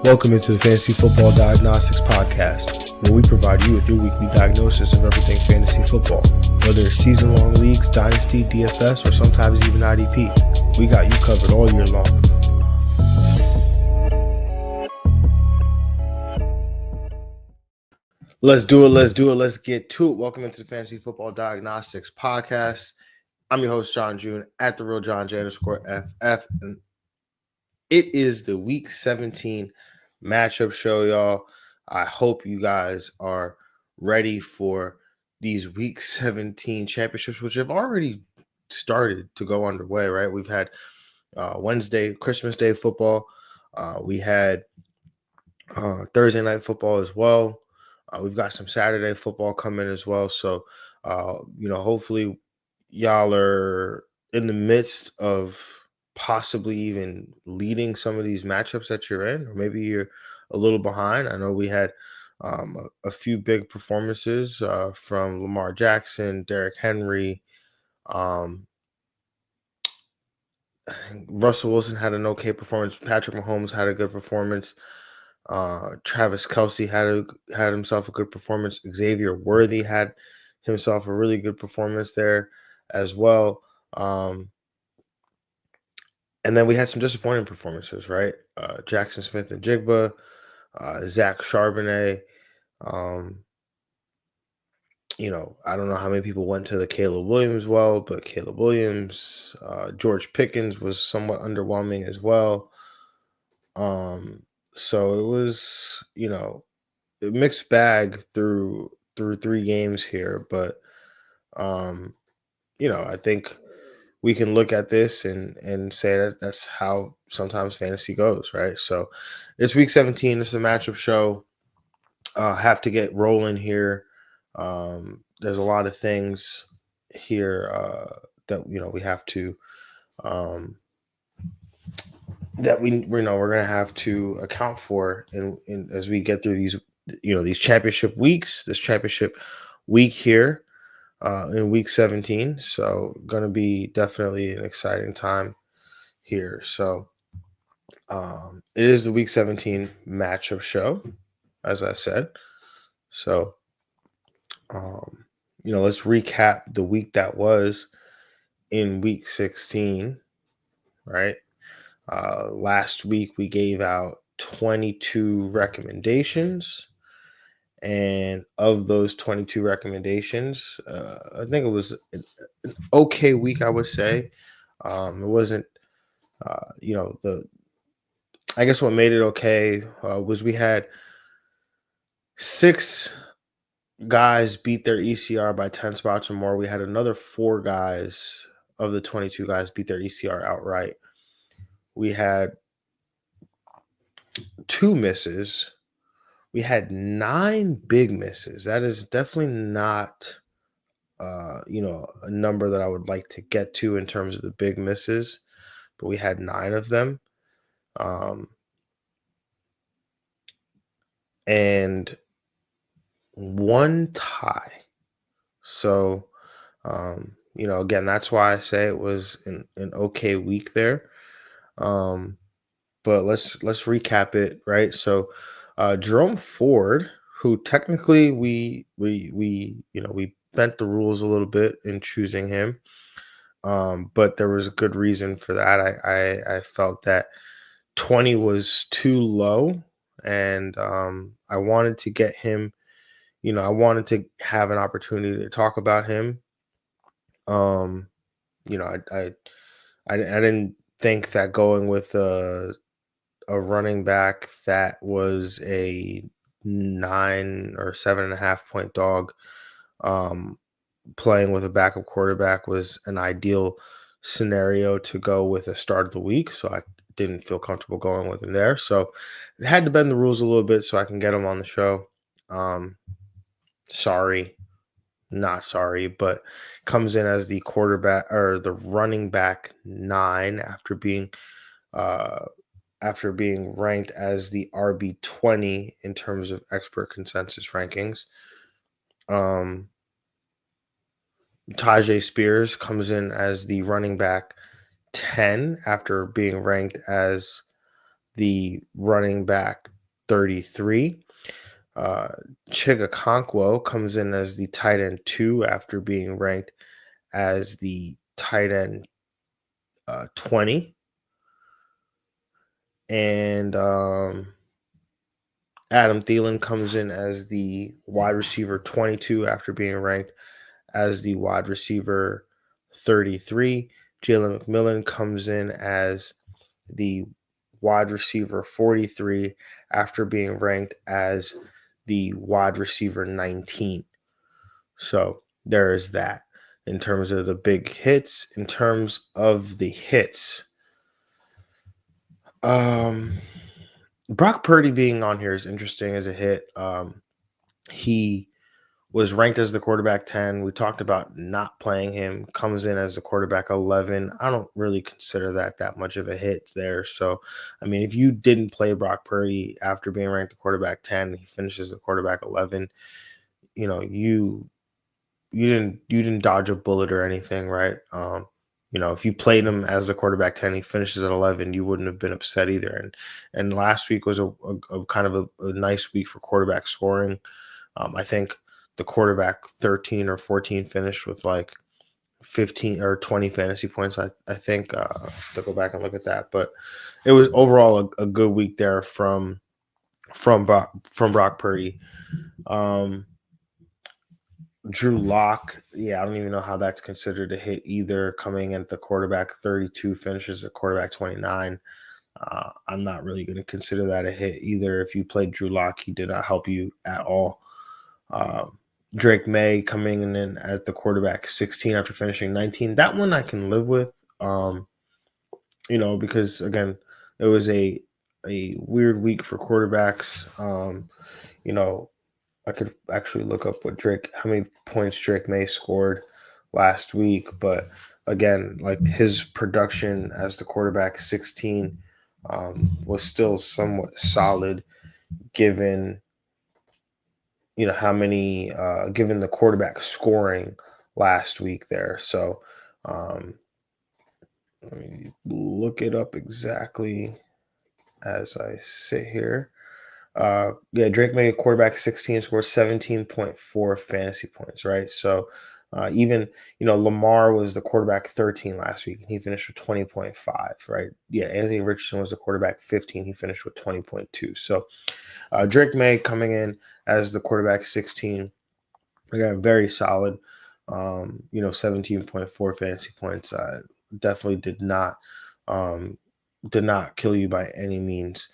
Welcome into the Fantasy Football Diagnostics Podcast, where we provide you with your weekly diagnosis of everything fantasy football. Whether it's season-long leagues, dynasty, DFS, or sometimes even IDP, we got you covered all year long. Let's do it. Let's get to it. Welcome into the Fantasy Football Diagnostics Podcast. I'm your host, Jon Jeune, at the real Jon Jeune _FF. And it is the Week 17 matchup show, y'all. I hope you guys are ready for these Week 17 championships, which have already started to go underway, right? We've had Wednesday, Christmas Day football. We had Thursday night football as well. We've got some Saturday football coming as well. So, hopefully y'all are in the midst of possibly even leading some of these matchups that you're in, or maybe you're a little behind. I know we had a few big performances from Lamar Jackson, Derrick Henry. I think Russell Wilson had an okay performance. Patrick Mahomes had a good performance. Travis Kelce had himself a good performance. Xavier Worthy had himself a really good performance there as well. And then we had some disappointing performances, right? Jackson Smith and Jigba, Zach Charbonnet. I don't know how many people went to the Caleb Williams well, but Caleb Williams, George Pickens was somewhat underwhelming as well. So it was, a mixed bag through 3 games here, but I think we can look at this and say that that's how sometimes fantasy goes, right? So it's Week 17. It's a matchup show. Have to get rolling here. There's a lot of things here that we have to that we're gonna have to account for in as we get through these championship weeks. This championship week here. In Week 17. So going to be definitely an exciting time here. So it is the Week 17 matchup show, as I said. So, let's recap the week that was in Week 16, right? Last week we gave out 22 recommendations. And of those 22 recommendations, I think it was an okay week, I would say. It wasn't, I guess what made it okay was we had 6 guys beat their ECR by 10 spots or more. We had another 4 guys of the 22 guys beat their ECR outright. We had 2 misses. We had 9 big misses. That is definitely not, a number that I would like to get to in terms of the big misses, but we had 9 of them. And 1 tie. So, again, that's why I say it was an okay week there. But let's recap it, right? So, Jerome Ford, who technically we bent the rules a little bit in choosing him, but there was a good reason for that. I felt that 20 was too low, and I wanted to get him. I wanted to have an opportunity to talk about him. I didn't think that going with a running back that was a 9 or 7.5 point dog, playing with a backup quarterback was an ideal scenario to go with a start of the week. So I didn't feel comfortable going with him there. So I had to bend the rules a little bit so I can get him on the show. Sorry, not sorry, but comes in as the quarterback or the running back 9 after being ranked as the RB20 in terms of expert consensus rankings. Tajay Spears comes in as the running back 10 after being ranked as the running back 33. Chigakonkwo comes in as the tight end 2 after being ranked as the tight end 20. And Adam Thielen comes in as the wide receiver 22 after being ranked as the wide receiver 33. Jalen McMillan comes in as the wide receiver 43 after being ranked as the wide receiver 19. So there is that in terms of the big hits. In terms of the hits, Brock Purdy being on here is interesting as a hit. He was ranked as the quarterback 10. We talked about not playing him, comes in as the quarterback 11. I don't really consider that much of a hit there. So, I mean, if you didn't play Brock Purdy after being ranked the quarterback 10, he finishes the quarterback 11, you didn't dodge a bullet or anything, right? If you played him as the quarterback 10, he finishes at 11, you wouldn't have been upset either. And last week was a kind of a nice week for quarterback scoring. I think the quarterback 13 or 14 finished with like 15 or 20 fantasy points. I think to go back and look at that, but it was overall a good week there from Brock Purdy. Drew Lock, yeah, I don't even know how that's considered a hit either. Coming in at the quarterback 32, finishes at quarterback 29. I'm not really going to consider that a hit either. If you played Drew Lock, he did not help you at all. Drake May coming in at the quarterback 16 after finishing 19. That one I can live with, because again, it was a weird week for quarterbacks. I could actually look up how many points Drake May scored last week, but again, like his production as the quarterback 16 was still somewhat solid given given the quarterback scoring last week there. So let me look it up exactly as I sit here. Drake May, quarterback 16, scored 17.4 fantasy points, right? So even, Lamar was the quarterback 13 last week, and he finished with 20.5, right? Yeah, Anthony Richardson was the quarterback 15. He finished with 20.2. So Drake May coming in as the quarterback 16, again, very solid. 17.4 fantasy points. Definitely did not kill you by any means.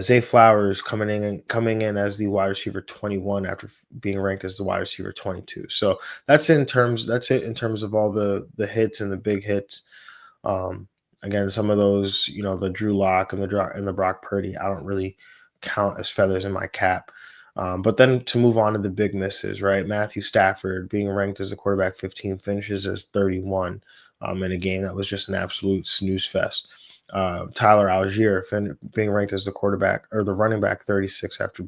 Zay Flowers coming in as the wide receiver 21 after being ranked as the wide receiver 22. So that's it in terms of all the hits and the big hits. Again, some of those, the Drew Lock and the Brock Purdy, I don't really count as feathers in my cap. But then to move on to the big misses, right? Matthew Stafford being ranked as a quarterback 15, finishes as 31 in a game that was just an absolute snooze fest. Tyler Algier being ranked as the quarterback or the running back 36 after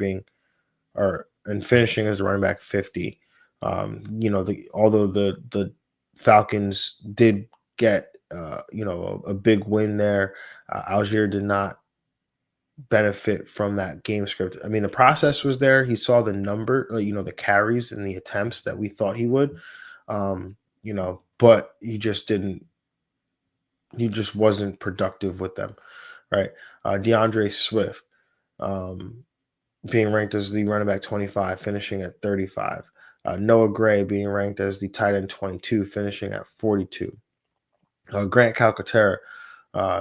finishing as the running back 50. Although the Falcons did get a big win there, Algier did not benefit from that game script. I mean, the process was there. He saw the number, the carries and the attempts that we thought he would, but he just wasn't productive with them, right? DeAndre Swift being ranked as the running back 25, finishing at 35. Noah Gray being ranked as the tight end 22, finishing at 42. Grant Calcaterra,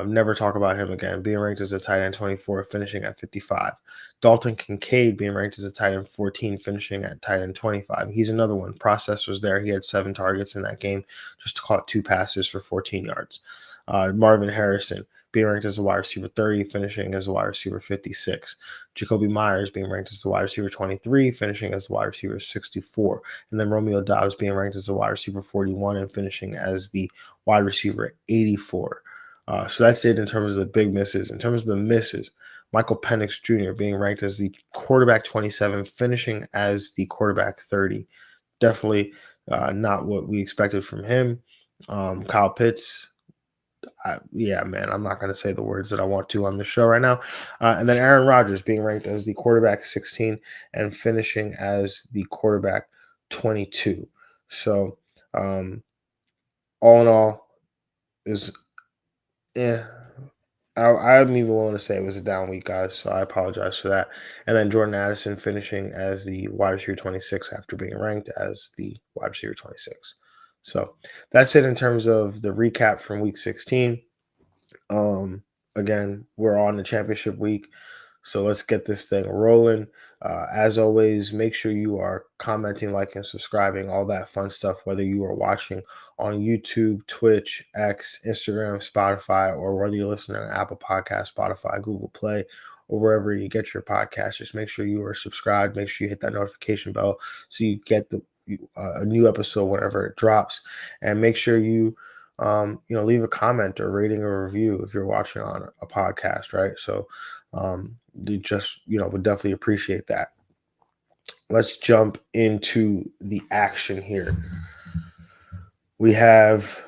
never talk about him again, being ranked as a tight end 24, finishing at 55. Dalton Kincaid being ranked as a tight end 14, finishing at tight end 25. He's another one. Process was there. He had 7 targets in that game, just caught 2 passes for 14 yards. Marvin Harrison being ranked as a wide receiver 30, finishing as a wide receiver 56. Jacoby Myers being ranked as the wide receiver 23, finishing as the wide receiver 64. And then Romeo Doubs being ranked as the wide receiver 41 and finishing as the wide receiver 84. So that's it in terms of the big misses. In terms of the misses, Michael Penix Jr. being ranked as the quarterback 27, finishing as the quarterback 30. Definitely not what we expected from him. Kyle Pitts, yeah, man, I'm not going to say the words that I want to on the show right now. And then Aaron Rodgers being ranked as the quarterback 16 and finishing as the quarterback 22. So, um, all in all, is yeah. I'm even willing to say it was a down week, guys. So I apologize for that. And then Jordan Addison finishing as the wide receiver 26 after being ranked as the wide receiver 26. So that's it in terms of the recap from week 16. Again, we're on the championship week, so let's get this thing rolling. As always, make sure you are commenting, liking, subscribing, all that fun stuff, whether you are watching on YouTube, Twitch, X, Instagram, Spotify, or whether you're listening on Apple Podcasts, Spotify, Google Play, or wherever you get your podcast. Just make sure you are subscribed. Make sure you hit that notification bell so you get a new episode whenever it drops, and make sure you leave a comment or rating or review if you're watching on a podcast, right? So you just, would definitely appreciate that. Let's jump into the action here. We have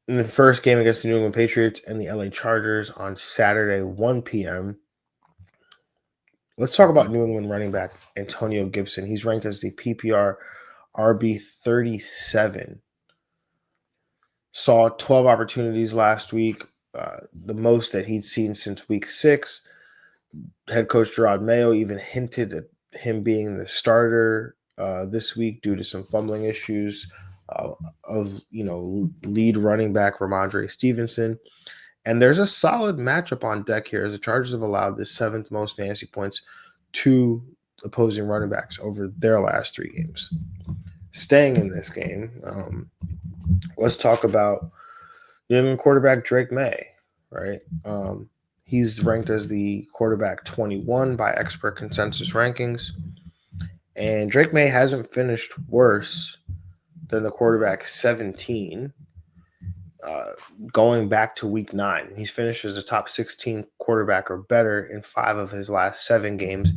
in the first game against the New England Patriots and the LA Chargers on Saturday, 1 p.m. Let's talk about New England running back Antonio Gibson. He's ranked as the PPR RB 37. Saw 12 opportunities last week, the most that he'd seen since week 6. Head coach Gerard Mayo even hinted at him being the starter this week due to some fumbling issues of lead running back Ramondre Stevenson. And there's a solid matchup on deck here as the Chargers have allowed the 7th most fantasy points to opposing running backs over their last 3 games. Staying in this game, let's talk about New England quarterback Drake May, right? He's ranked as the quarterback 21 by expert consensus rankings. And Drake May hasn't finished worse than the quarterback 17 going back to week 9. He's finished as a top 16 quarterback or better in 5 of his last 7 games,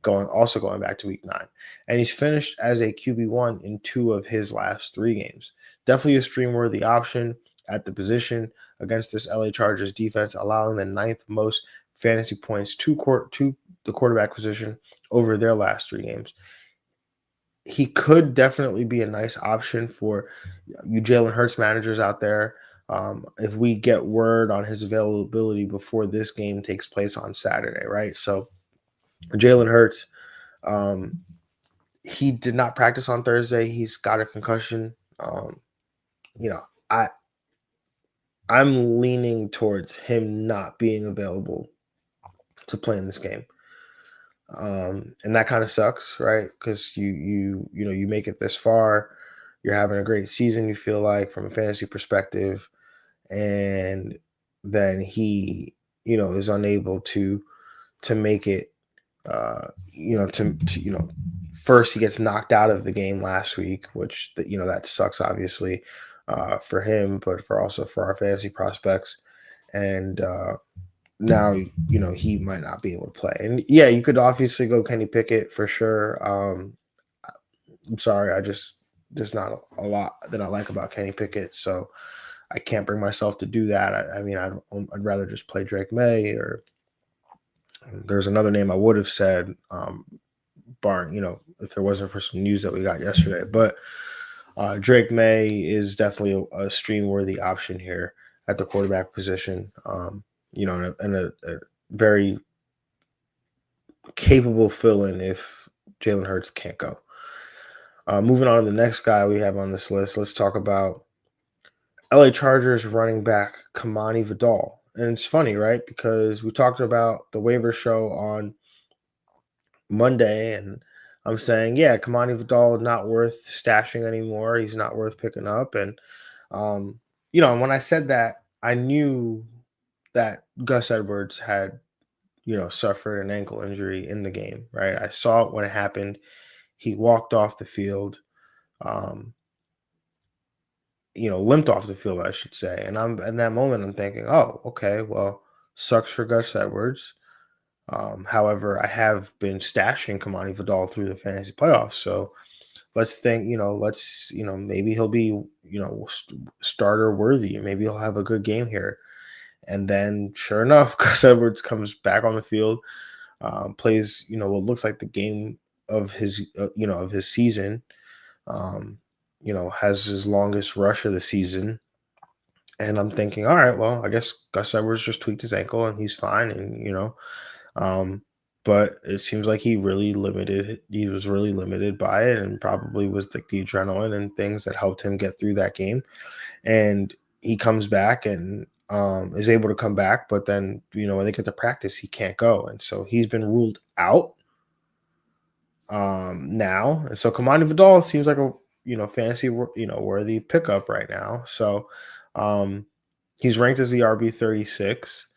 going back to week 9. And he's finished as a QB1 in 2 of his last 3 games. Definitely a stream-worthy option at the position against this LA Chargers defense, allowing the 9th most fantasy points to the quarterback position over their last 3 games. He could definitely be a nice option for you Jalen Hurts managers out there. If we get word on his availability before this game takes place on Saturday, right? So Jalen Hurts, he did not practice on Thursday. He's got a concussion. I'm leaning towards him not being available to play in this game. And that kind of sucks, right? Because you make it this far, you're having a great season, you feel like, from a fantasy perspective, and then he, is unable to make it. First he gets knocked out of the game last week, which that sucks, obviously, for him, but for our fantasy prospects, and now he might not be able to play. And yeah, you could obviously go Kenny Pickett for sure. I'm sorry, there's not a lot that I like about Kenny Pickett, so I can't bring myself to do that. I'd rather just play Drake May, or there's another name I would have said, if there wasn't for some news that we got yesterday. But Drake May is definitely a stream-worthy option here at the quarterback position. And a very capable fill-in if Jalen Hurts can't go. Moving on to the next guy we have on this list, let's talk about LA Chargers running back Kamani Vidal. And it's funny, right? Because we talked about the waiver show on Monday, and I'm saying, yeah, Kamani Vidal not worth stashing anymore. He's not worth picking up. And, when I said that, I knew that Gus Edwards had, suffered an ankle injury in the game, right? I saw it when it happened. He walked off the field, limped off the field, I should say. And I'm in that moment, I'm thinking, oh, okay, well, sucks for Gus Edwards. However, I have been stashing Kamani Vidal through the fantasy playoffs, so let's think, maybe he'll be, starter worthy. Maybe he'll have a good game here. And then, sure enough, Gus Edwards comes back on the field, plays, what looks like the game of his season. Has his longest rush of the season. And I'm thinking, all right, well, I guess Gus Edwards just tweaked his ankle and he's fine. And, um, but it seems like he was really limited by it, and probably was like the adrenaline and things that helped him get through that game. And he comes back and is able to come back, but then, when they get to practice, he can't go. And so he's been ruled out now. And so Kamani Vidal seems like a, fantasy, worthy pickup right now. So he's ranked as the RB 36.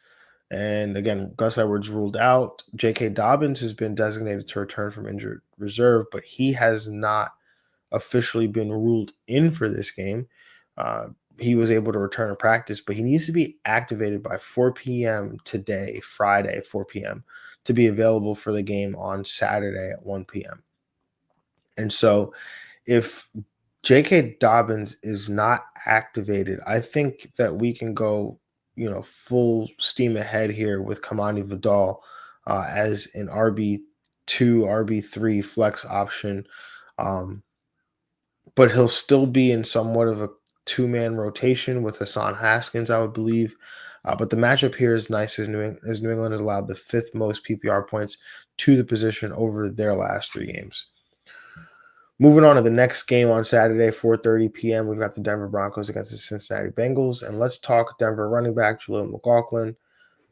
And again, Gus Edwards ruled out. J.K. Dobbins has been designated to return from injured reserve, but he has not officially been ruled in for this game. He was able to return to practice, but he needs to be activated by 4 p.m. today, Friday, 4 p.m., to be available for the game on Saturday at 1 p.m. And so if J.K. Dobbins is not activated, I think that we can go, full steam ahead here with Kamani Vidal as an RB2, RB3 flex option. But he'll still be in somewhat of a two-man rotation with Hassan Haskins, I would believe. But the matchup here is nice as New England has allowed the 5th most PPR points to the position over their last 3 games. Moving on to the next game on Saturday, 4:30 p.m., we've got the Denver Broncos against the Cincinnati Bengals. And let's talk Denver running back, Jaleel McLaughlin.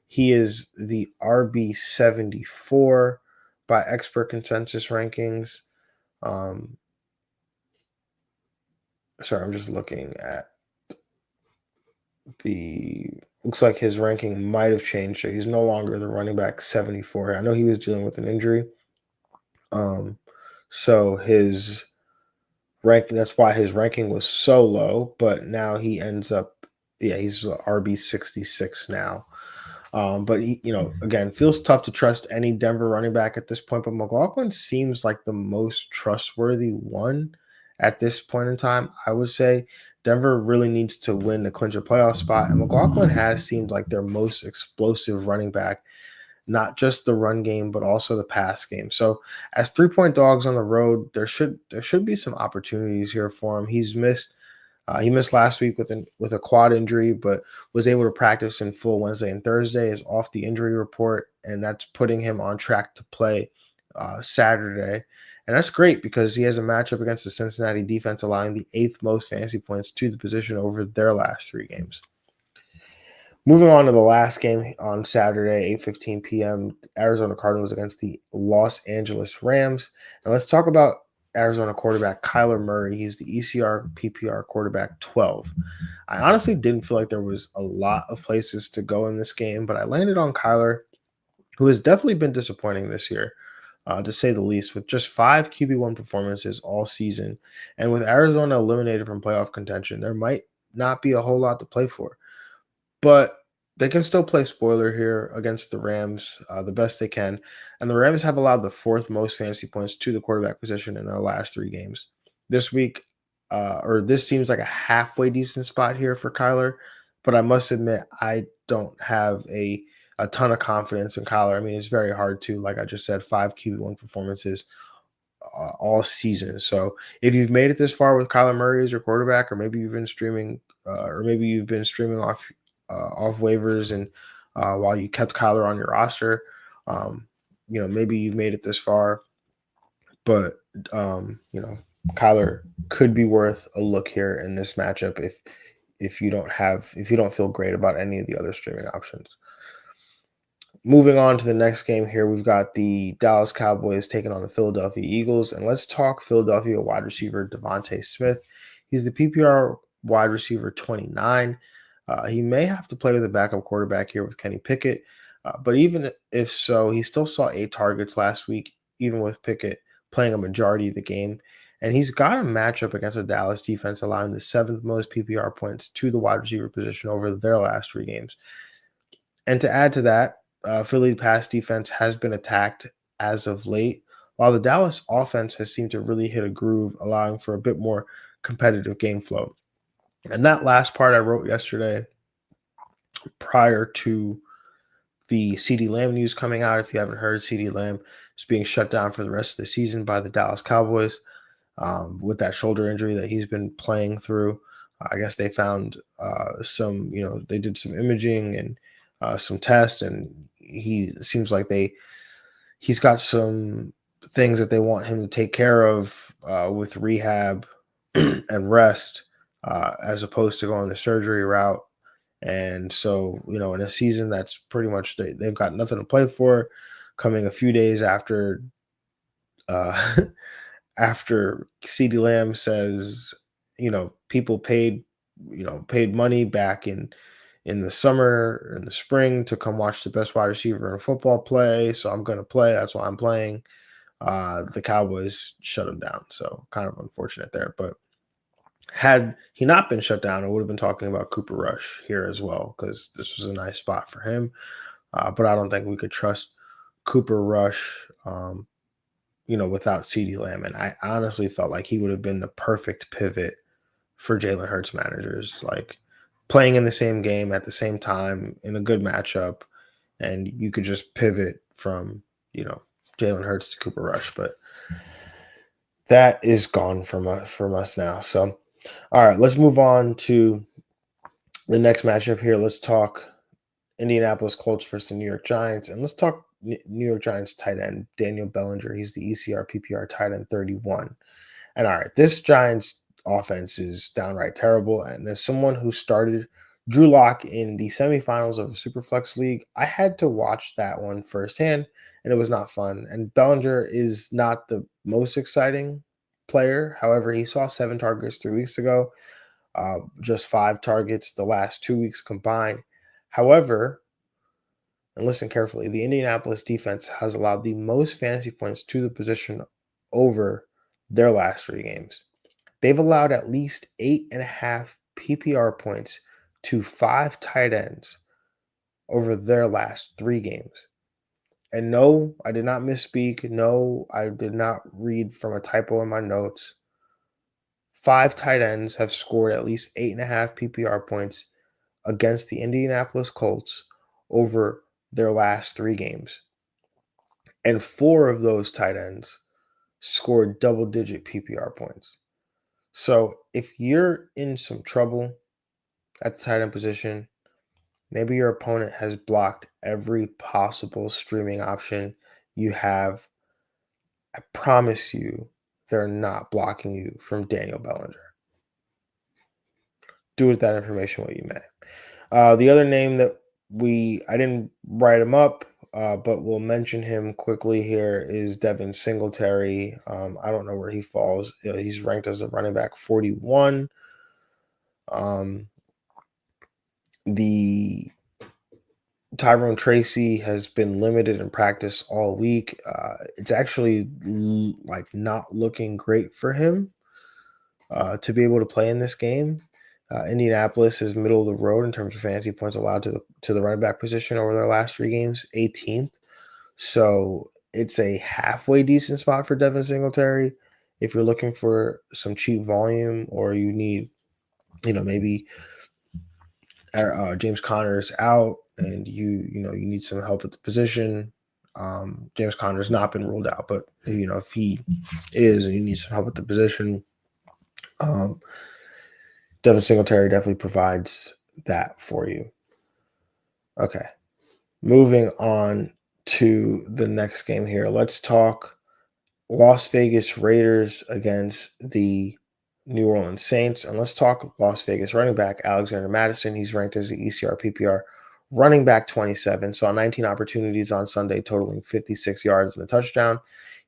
He is the RB 74 by expert consensus rankings. Sorry, I'm just looking at looks like his ranking might have changed. So he's no longer the running back 74. I know he was dealing with an injury. So his that's why his ranking was so low, but now he ends up, he's RB 66 now. But he, again, feels tough to trust any Denver running back at this point, but McLaughlin seems like the most trustworthy one at this point in time. I would say Denver really needs to win to clinch a playoff spot, and McLaughlin has seemed like their most explosive running back, not just the run game, but also the pass game. So as 3-point dogs on the road, there should be some opportunities here for him. He missed last week with a quad injury, but was able to practice in full Wednesday and Thursday. Is off the injury report, and that's putting him on track to play Saturday. And that's great because he has a matchup against the Cincinnati defense, allowing the 8th most fantasy points to the position over their last 3 games. Moving on to the last game on Saturday, 8:15 p.m., Arizona Cardinals against the Los Angeles Rams. And let's talk about Arizona quarterback Kyler Murray. He's the ECR PPR quarterback 12. I honestly didn't feel like there was a lot of places to go in this game, but I landed on Kyler, who has definitely been disappointing this year, to say the least, with just 5 QB1 performances all season. And with Arizona eliminated from playoff contention, there might not be a whole lot to play for. But they can still play spoiler here against the Rams the best they can. And the Rams have allowed the 4th most fantasy points to the quarterback position in their last 3 games. This week, this seems like a halfway decent spot here for Kyler. But I must admit, I don't have a ton of confidence in Kyler. I mean, it's very hard to, like I just said, 5 QB1 performances all season. So if you've made it this far with Kyler Murray as your quarterback, or maybe you've been streaming off waivers and while you kept Kyler on your roster, maybe you've made it this far, but Kyler could be worth a look here in this matchup if you don't feel great about any of the other streaming options. Moving on to the next game here, we've got the Dallas Cowboys taking on the Philadelphia Eagles, and let's talk Philadelphia wide receiver Devontae Smith. He's the PPR wide receiver 29. He may have to play with a backup quarterback here with Kenny Pickett, but even if so, he still saw 8 targets last week, even with Pickett playing a majority of the game. And he's got a matchup against the Dallas defense, allowing the 7th most PPR points to the wide receiver position over their last 3 games. And to add to that, Philly pass defense has been attacked as of late, while the Dallas offense has seemed to really hit a groove, allowing for a bit more competitive game flow. And that last part I wrote yesterday prior to the CeeDee Lamb news coming out. If you haven't heard, CeeDee Lamb is being shut down for the rest of the season by the Dallas Cowboys with that shoulder injury that he's been playing through. I guess they found some, they did some imaging and some tests, and he seems like he's got some things that they want him to take care of with rehab and rest as opposed to going the surgery route. And so, in a season that's pretty much they've got nothing to play for, coming a few days after after CeeDee Lamb says, people paid money back in the summer, in the spring, to come watch the best wide receiver in football play. So I'm going to play. That's why I'm playing. The Cowboys shut him down. So kind of unfortunate there. But had he not been shut down, I would have been talking about Cooper Rush here as well, because this was a nice spot for him. But I don't think we could trust Cooper Rush, without CeeDee Lamb. And I honestly felt like he would have been the perfect pivot for Jalen Hurts managers, like playing in the same game at the same time in a good matchup. And you could just pivot from, Jalen Hurts to Cooper Rush. But that is gone from us now. So, all right, let's move on to the next matchup here. Let's talk Indianapolis Colts versus the New York Giants. And let's talk New York Giants tight end, Daniel Bellinger. He's the ECR PPR tight end 31. And all right, this Giants offense is downright terrible. And as someone who started Drew Lock in the semifinals of a Superflex League, I had to watch that one firsthand, and it was not fun. And Bellinger is not the most exciting player. However, he saw 7 targets 3 weeks ago, just 5 targets the last 2 weeks combined. However, and listen carefully, the Indianapolis defense has allowed the most fantasy points to the position over their last 3 games. They've allowed at least 8.5 PPR points to 5 tight ends over their last 3 games. And no, I did not misspeak. No, I did not read from a typo in my notes. 5 tight ends have scored at least 8.5 PPR points against the Indianapolis Colts over their last 3 games. And 4 of those tight ends scored double-digit PPR points. So if you're in some trouble at the tight end position, maybe your opponent has blocked every possible streaming option you have, I promise you they're not blocking you from Daniel Bellinger. Do with that information what you may. The other name that I didn't write him up, but we'll mention him quickly here, is Devin Singletary. I don't know where he falls. He's ranked as a running back 41. The Tyrone Tracy has been limited in practice all week. It's actually not looking great for him to be able to play in this game. Indianapolis is middle of the road in terms of fantasy points allowed to the running back position over their last 3 games, 18th. So it's a halfway decent spot for Devin Singletary. If you're looking for some cheap volume, or you need, maybe James Conner is out and you need some help at the position. James Conner has not been ruled out, but if he is and you need some help at the position, Devin Singletary definitely provides that for you. Okay, moving on to the next game here. Let's talk Las Vegas Raiders against the New Orleans Saints. And let's talk Las Vegas running back Alexander Mattison. He's ranked as the ECR PPR running back 27. Saw 19 opportunities on Sunday, totaling 56 yards and a touchdown.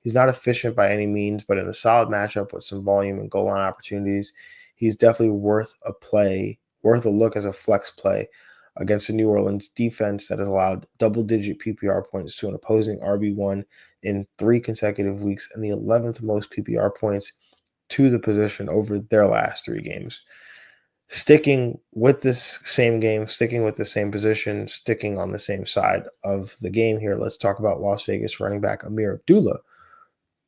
He's not efficient by any means, but in a solid matchup with some volume and goal line opportunities, he's definitely worth a look as a flex play against the New Orleans defense that has allowed double-digit PPR points to an opposing RB1 in 3 consecutive weeks, and the 11th most PPR points to the position over their last 3 games. Sticking with this same game, sticking with the same position, sticking on the same side of the game here, let's talk about Las Vegas running back Amir Abdullah.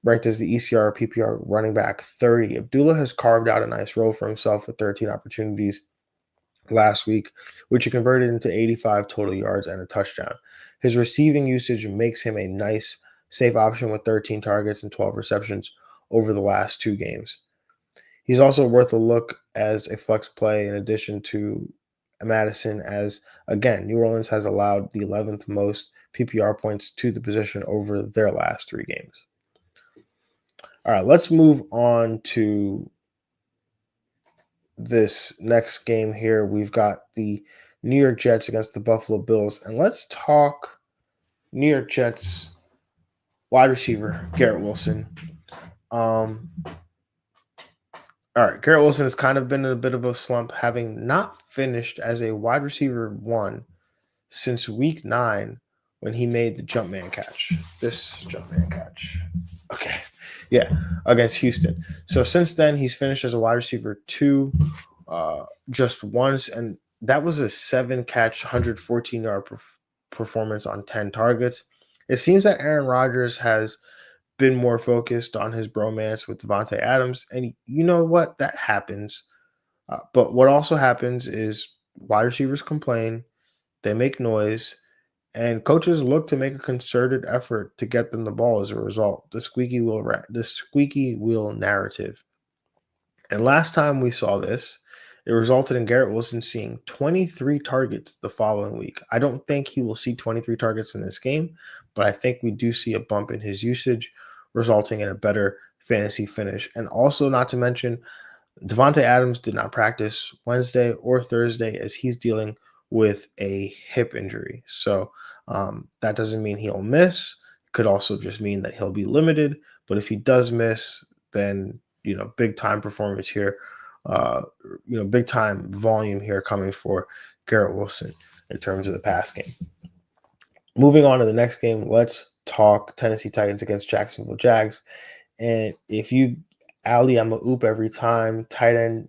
ranked as the ECR PPR running back 30. Abdullah has carved out a nice role for himself with 13 opportunities last week, which he converted into 85 total yards and a touchdown. His receiving usage makes him a nice, safe option with 13 targets and 12 receptions over the last 2 games. He's also worth a look as a flex play in addition to Madison, as, again, New Orleans has allowed the 11th most PPR points to the position over their last 3 games. All right, let's move on to this next game here. We've got the New York Jets against the Buffalo Bills, and let's talk New York Jets wide receiver Garrett Wilson. All right, Garrett Wilson has kind of been in a bit of a slump, having not finished as a wide receiver 1 since week 9 when he made the Jumpman catch. This Jumpman catch. Okay. Yeah, against Houston. So since then, he's finished as a wide receiver 2 just once, and that was a 7-catch, 114-yard performance on 10 targets. It seems that Aaron Rodgers has been more focused on his bromance with Devontae Adams, and you know what? That happens. But what also happens is wide receivers complain, they make noise, and coaches look to make a concerted effort to get them the ball as a result. The squeaky wheel narrative. And last time we saw this, it resulted in Garrett Wilson seeing 23 targets the following week. I don't think he will see 23 targets in this game, but I think we do see a bump in his usage, resulting in a better fantasy finish. And also, not to mention, Devontae Adams did not practice Wednesday or Thursday as he's dealing with a hip injury. So that doesn't mean he'll miss. Could also just mean that he'll be limited. But if he does miss, then, big time performance here. Big time volume here coming for Garrett Wilson in terms of the pass game. Moving on to the next game, let's talk Tennessee Titans against Jacksonville Jags. And if you Ali, I'm a oop every time. Tight end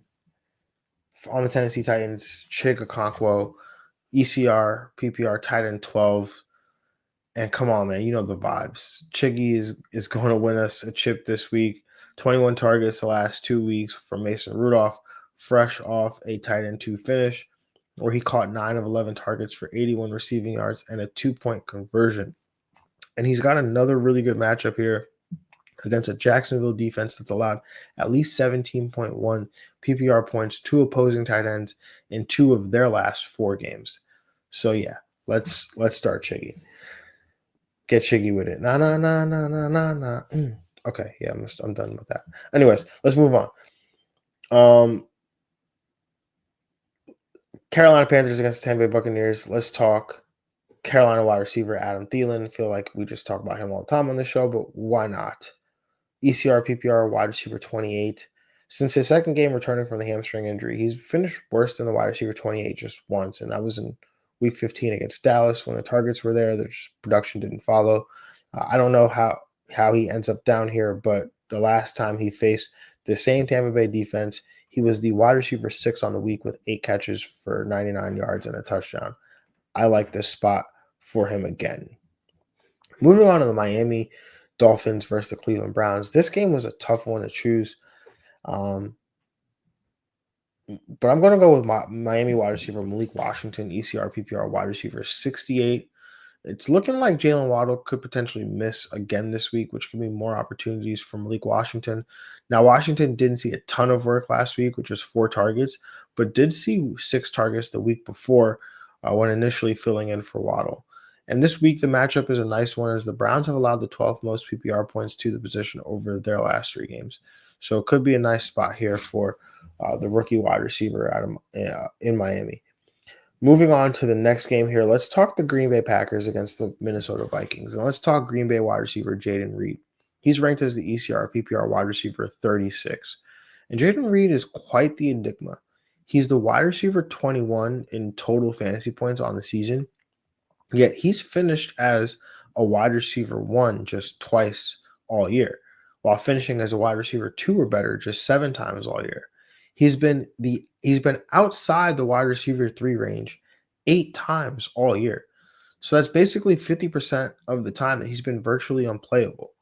on the Tennessee Titans, Chig Okonkwo, ECR, PPR, tight end 12. And come on, man, you know the vibes. Chiggy is going to win us a chip this week. 21 targets the last 2 weeks from Mason Rudolph, fresh off a tight end 2 finish, where he caught 9 of 11 targets for 81 receiving yards and a 2-point conversion. And he's got another really good matchup here against a Jacksonville defense that's allowed at least 17.1 PPR points to opposing tight ends in 2 of their last 4 games. So yeah, let's start Chiggy. Get Chiggy with it. Nah. Okay, yeah, I'm done with that. Anyways, let's move on. Carolina Panthers against the Tampa Bay Buccaneers. Let's talk Carolina wide receiver Adam Thielen. I feel like we just talk about him all the time on the show, but why not? ECR, PPR, wide receiver 28. Since his second game returning from the hamstring injury, he's finished worse than the wide receiver 28 just once, and that was in week 15 against Dallas when the targets were there. Their production didn't follow. I don't know how he ends up down here, but the last time he faced the same Tampa Bay defense, he was the wide receiver 6 on the week with 8 catches for 99 yards and a touchdown. I like this spot for him again. Moving on to the Miami Dolphins versus the Cleveland Browns. This game was a tough one to choose. But I'm going to go with Miami wide receiver Malik Washington, ECR, PPR wide receiver 68. It's looking like Jalen Waddle could potentially miss again this week, which could be more opportunities for Malik Washington. Now, Washington didn't see a ton of work last week, which was 4 targets, but did see 6 targets the week before when initially filling in for Waddle. And this week, the matchup is a nice one as the Browns have allowed the 12th most PPR points to the position over their last 3 games. So it could be a nice spot here for the rookie wide receiver in Miami. Moving on to the next game here, let's talk the Green Bay Packers against the Minnesota Vikings. And let's talk Green Bay wide receiver Jaden Reed. He's ranked as the ECR PPR wide receiver 36. And Jaden Reed is quite the enigma. He's the wide receiver 21 in total fantasy points on the season, yet he's finished as a wide receiver 1 just twice all year, while finishing as a wide receiver 2 or better just 7 times all year. He's been outside the wide receiver 3 range 8 times all year. So that's basically 50% of the time that he's been virtually unplayable.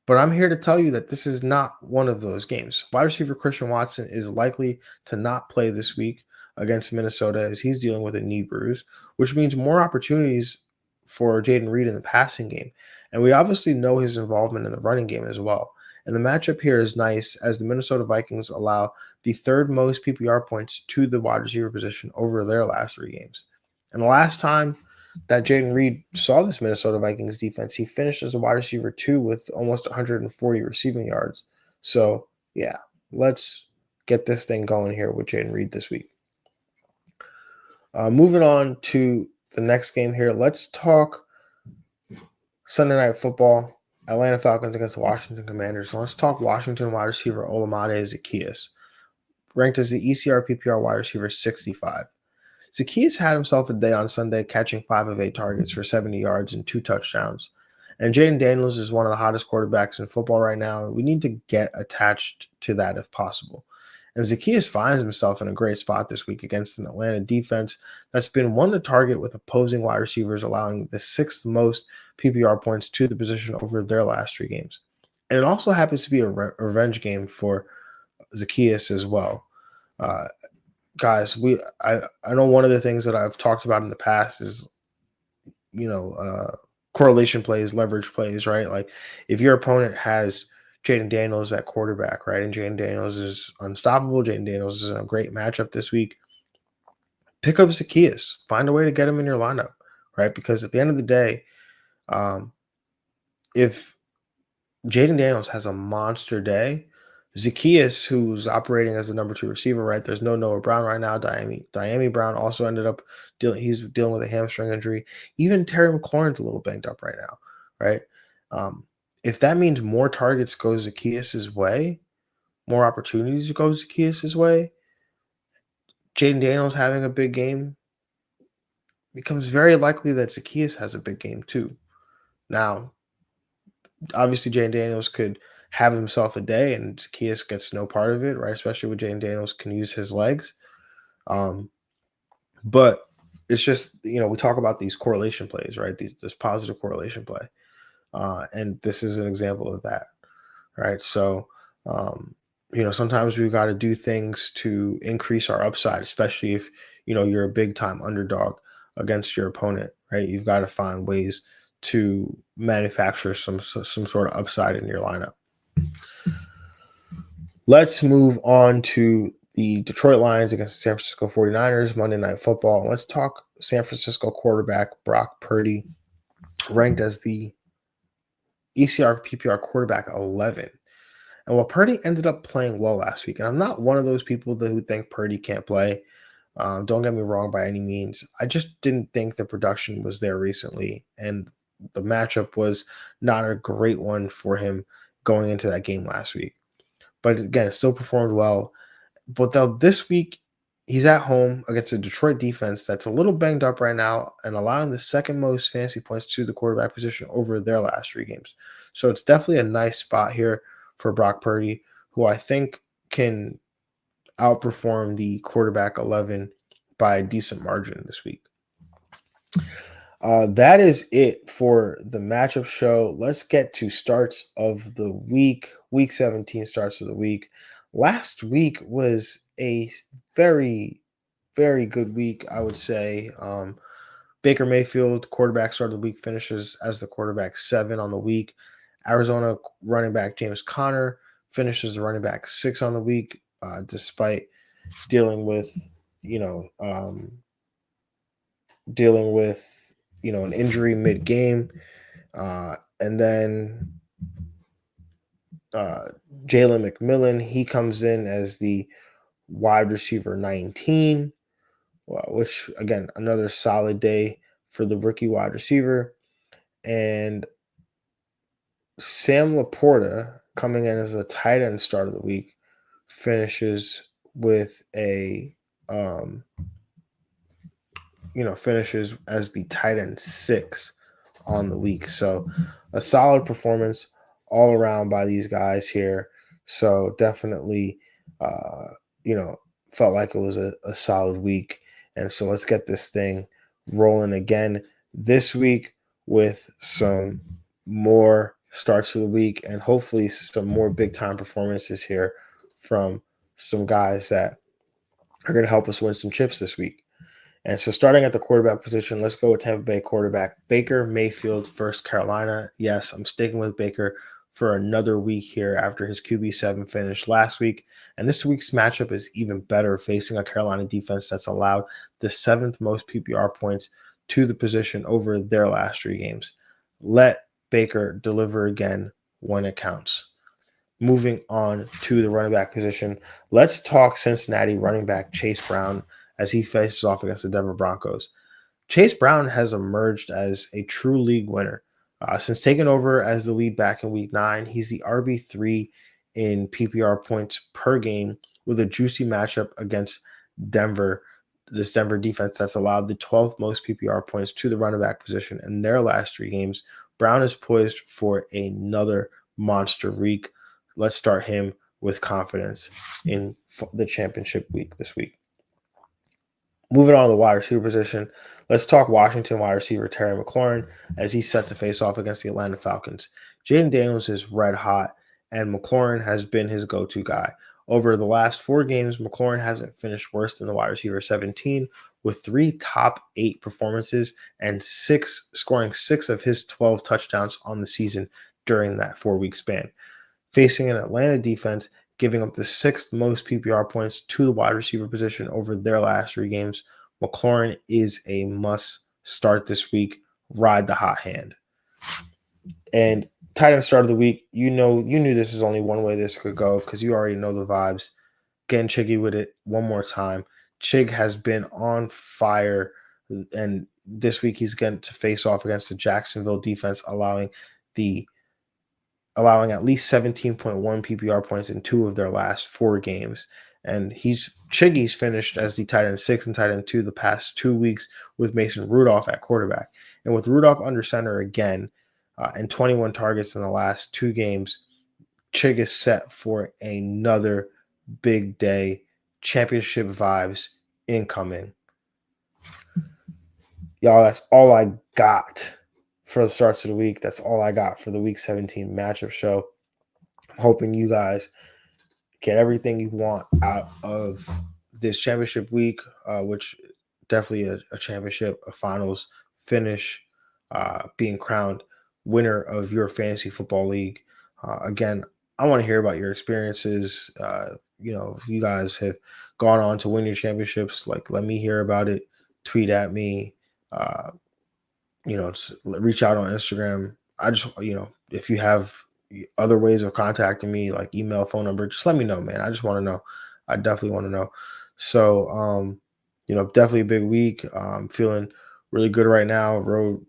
But I'm here to tell you that this is not one of those games. Wide receiver Christian Watson is likely to not play this week against Minnesota as he's dealing with a knee bruise, which means more opportunities for Jaden Reed in the passing game. And we obviously know his involvement in the running game as well. And the matchup here is nice as the Minnesota Vikings allow the third most PPR points to the wide receiver position over their last 3 games. And the last time that Jaden Reed saw this Minnesota Vikings defense, he finished as a wide receiver 2 with almost 140 receiving yards. So, yeah, let's get this thing going here with Jaden Reed this week. Moving on to the next game here, let's talk Sunday Night Football, Atlanta Falcons against the Washington Commanders. So let's talk Washington wide receiver Olamide Zaccheaus, ranked as the ECR PPR wide receiver 65. Zaccheaus had himself a day on Sunday, catching 5 of 8 targets for 70 yards and 2 touchdowns. And Jaden Daniels is one of the hottest quarterbacks in football right now. We need to get attached to that if possible. And Zaccheaus finds himself in a great spot this week against an Atlanta defense that's been one to target with opposing wide receivers, allowing the 6th most PPR points to the position over their last 3 games. And it also happens to be a revenge game for Zaccheaus as well. Guys, I know one of the things that I've talked about in the past is, correlation plays, leverage plays, right? Like if your opponent has Jaden Daniels at quarterback, right, and Jaden Daniels is unstoppable, Jaden Daniels is in a great matchup this week, pick up Zaccheaus. Find a way to get him in your lineup, right? Because at the end of the day, if Jaden Daniels has a monster day, Zaccheaus, who's operating as the number 2 receiver, right? There's no Noah Brown right now. Diami Brown also ended up he's dealing with a hamstring injury. Even Terry McLaurin's a little banged up right now, right? If that means more targets go Zaccheaus' way, more opportunities go Zaccheaus' way, Jaden Daniels having a big game, becomes very likely that Zaccheaus has a big game too. Now, obviously, Jaden Daniels could have himself a day and Zaccheaus gets no part of it, right? Especially when Jaden Daniels can use his legs. But it's just, we talk about these correlation plays, right? This positive correlation play. And this is an example of that, right? So, sometimes we've got to do things to increase our upside, especially if, you're a big time underdog against your opponent, right? You've got to find ways to manufacture some sort of upside in your lineup. Let's move on to the Detroit Lions against the San Francisco 49ers, Monday Night Football. Let's talk San Francisco quarterback Brock Purdy, ranked as the ECR PPR quarterback 11. And while Purdy ended up playing well last week, and I'm not one of those people who think Purdy can't play, don't get me wrong by any means. I just didn't think the production was there recently, and the matchup was not a great one for him going into that game last week. But again, it still performed well. But though this week, he's at home against a Detroit defense that's a little banged up right now and allowing the 2nd most fantasy points to the quarterback position over their last 3 games. So it's definitely a nice spot here for Brock Purdy, who I think can outperform the quarterback 11 by a decent margin this week. That is it for the matchup show. Let's get to starts of the week. Week 17 starts of the week. Last week was a very, very good week, I would say. Baker Mayfield, quarterback start of the week, finishes as the quarterback 7 on the week. Arizona running back James Conner finishes the running back 6 on the week, despite dealing with an injury mid-game. And then Jalen McMillan, he comes in as the wide receiver 19, which, again, another solid day for the rookie wide receiver. And Sam Laporta, coming in as a tight end start of the week, finishes with finishes as the tight end 6 on the week. So a solid performance all around by these guys here. So definitely, felt like it was a solid week. And so let's get this thing rolling again this week with some more starts for the week, and hopefully some more big-time performances here from some guys that are going to help us win some chips this week. And so starting at the quarterback position, let's go with Tampa Bay quarterback Baker Mayfield versus Carolina. Yes, I'm sticking with Baker for another week here after his QB7 finish last week. And this week's matchup is even better, facing a Carolina defense that's allowed the 7th most PPR points to the position over their last 3 games. Let Baker deliver again when it counts. Moving on to the running back position, let's talk Cincinnati running back Chase Brown as he faces off against the Denver Broncos. Chase Brown has emerged as a true league winner. Since taking over as the lead back in week 9, he's the RB3 in PPR points per game with a juicy matchup against Denver, this Denver defense that's allowed the 12th most PPR points to the running back position in their last 3 games. Brown is poised for another monster week. Let's start him with confidence in the championship week this week. Moving on to the wide receiver position, let's talk Washington wide receiver Terry McLaurin as he's set to face off against the Atlanta Falcons. Jaden Daniels is red hot, and McLaurin has been his go-to guy. Over the last 4 games, McLaurin hasn't finished worse than the wide receiver 17, with 3 top 8 performances and scoring 6 of his 12 touchdowns on the season during that 4-week span. Facing an Atlanta defense giving up the 6th most PPR points to the wide receiver position over their last 3 games, McLaurin is a must start this week. Ride the hot hand. And tight end start of the week, you knew this is only one way this could go because you already know the vibes. Getting Chiggy with it one more time. Chig has been on fire, and this week he's getting to face off against the Jacksonville defense, allowing at least 17.1 PPR points in 2 of their last 4 games. And Chiggy's finished as the tight end 6 and tight end 2 the past 2 weeks with Mason Rudolph at quarterback. And with Rudolph under center again and 21 targets in the last 2 games, Chig is set for another big day. Championship vibes incoming. Y'all, that's all I got for the starts of the week. That's all I got for the Week 17 matchup show. I'm hoping you guys get everything you want out of this championship week, which definitely a championship, a finals finish, being crowned winner of your fantasy football league. Again, I want to hear about your experiences. If you guys have gone on to win your championships, let me hear about it. Tweet at me. Reach out on Instagram. I just, if you have other ways of contacting me, like email, phone number, just let me know, man. I just want to know. I definitely want to know. So, definitely a big week. I'm feeling really good right now. Rode,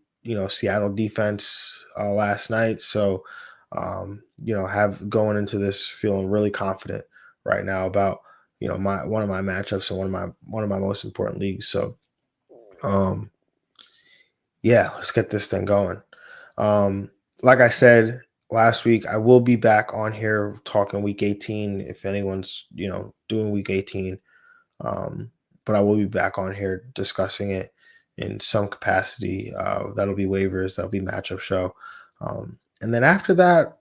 Seattle defense last night. So, have going into this feeling really confident right now about, one of my matchups and one of my most important leagues. So, let's get this thing going. Like I said last week, I will be back on here talking week 18 if anyone's, doing week 18. But I will be back on here discussing it in some capacity. That'll be waivers, that'll be matchup show. And then after that,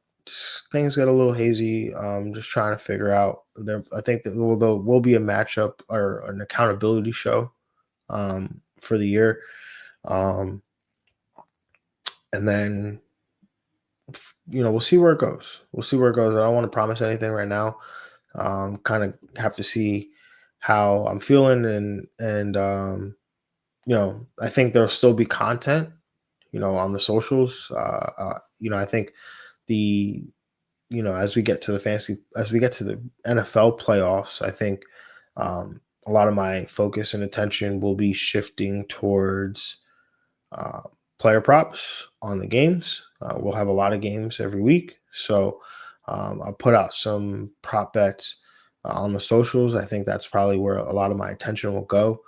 things get a little hazy. Just trying to figure out I think that there will be a matchup or an accountability show for the year. And then, we'll see where it goes. I don't want to promise anything right now. Kind of have to see how I'm feeling. And I think there'll still be content, on the socials. I think as we get to the NFL playoffs, I think a lot of my focus and attention will be shifting towards player props on the games. We'll have a lot of games every week. So I'll put out some prop bets on the socials. I think that's probably where a lot of my attention will go.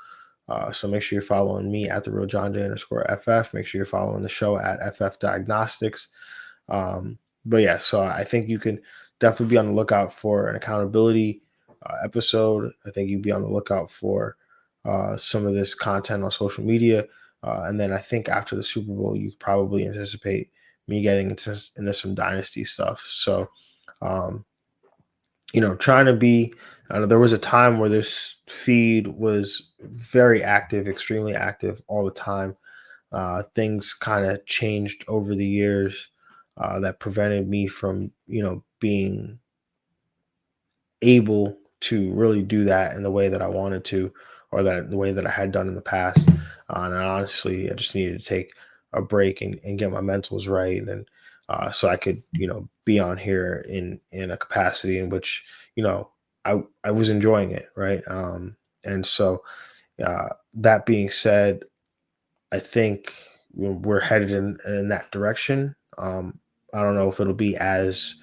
So make sure you're following me at the real Jon Jeune _FF. Make sure you're following the show at FFDX. So I think you can definitely be on the lookout for an accountability episode. I think you'd be on the lookout for some of this content on social media. And then I think after the Super Bowl, you probably anticipate me getting into some dynasty stuff. So, um, trying to be. There was a time where this feed was very active, extremely active all the time. Things kind of changed over the years that prevented me from, being able to really do that in the way that I wanted to, or that the way that I had done in the past. And honestly, I just needed to take a break and get my mentals right, and so I could, be on here in a capacity in which, I was enjoying it, right? And so, that being said, I think we're headed in that direction. I don't know if it'll be as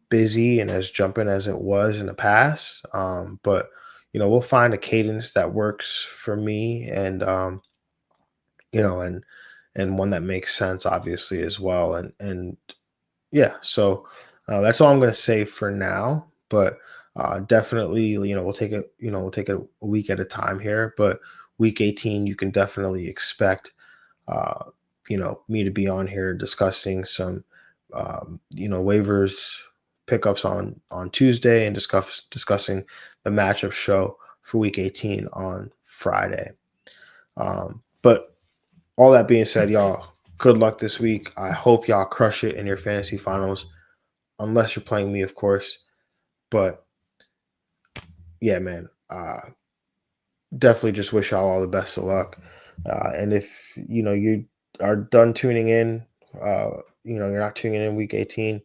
busy and as jumping as it was in the past. But we'll find a cadence that works for me, and you know, and one that makes sense, obviously, as well. And yeah, so that's all I'm going to say for now. But definitely, we'll take a week at a time here. But week 18, you can definitely expect uh, me to be on here discussing some, waivers pickups on Tuesday, and discussing the matchup show for week 18 on Friday. But all that being said, y'all, good luck this week. I hope y'all crush it in your fantasy finals, unless you're playing me, of course. But yeah, man, definitely just wish y'all all the best of luck. And if you are done tuning in, you're not tuning in week 18.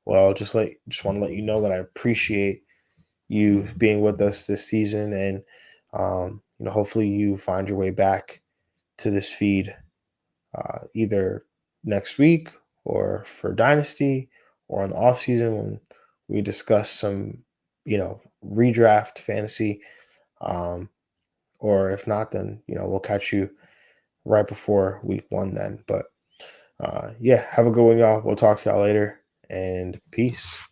Well, just want to let you know that I appreciate you being with us this season, and hopefully you find your way back to this feed either next week, or for Dynasty, or on the off season when we discuss some, redraft fantasy. Um, or if not, then we'll catch you right before week 1 then. But yeah, have a good one, y'all. We'll talk to y'all later, and peace.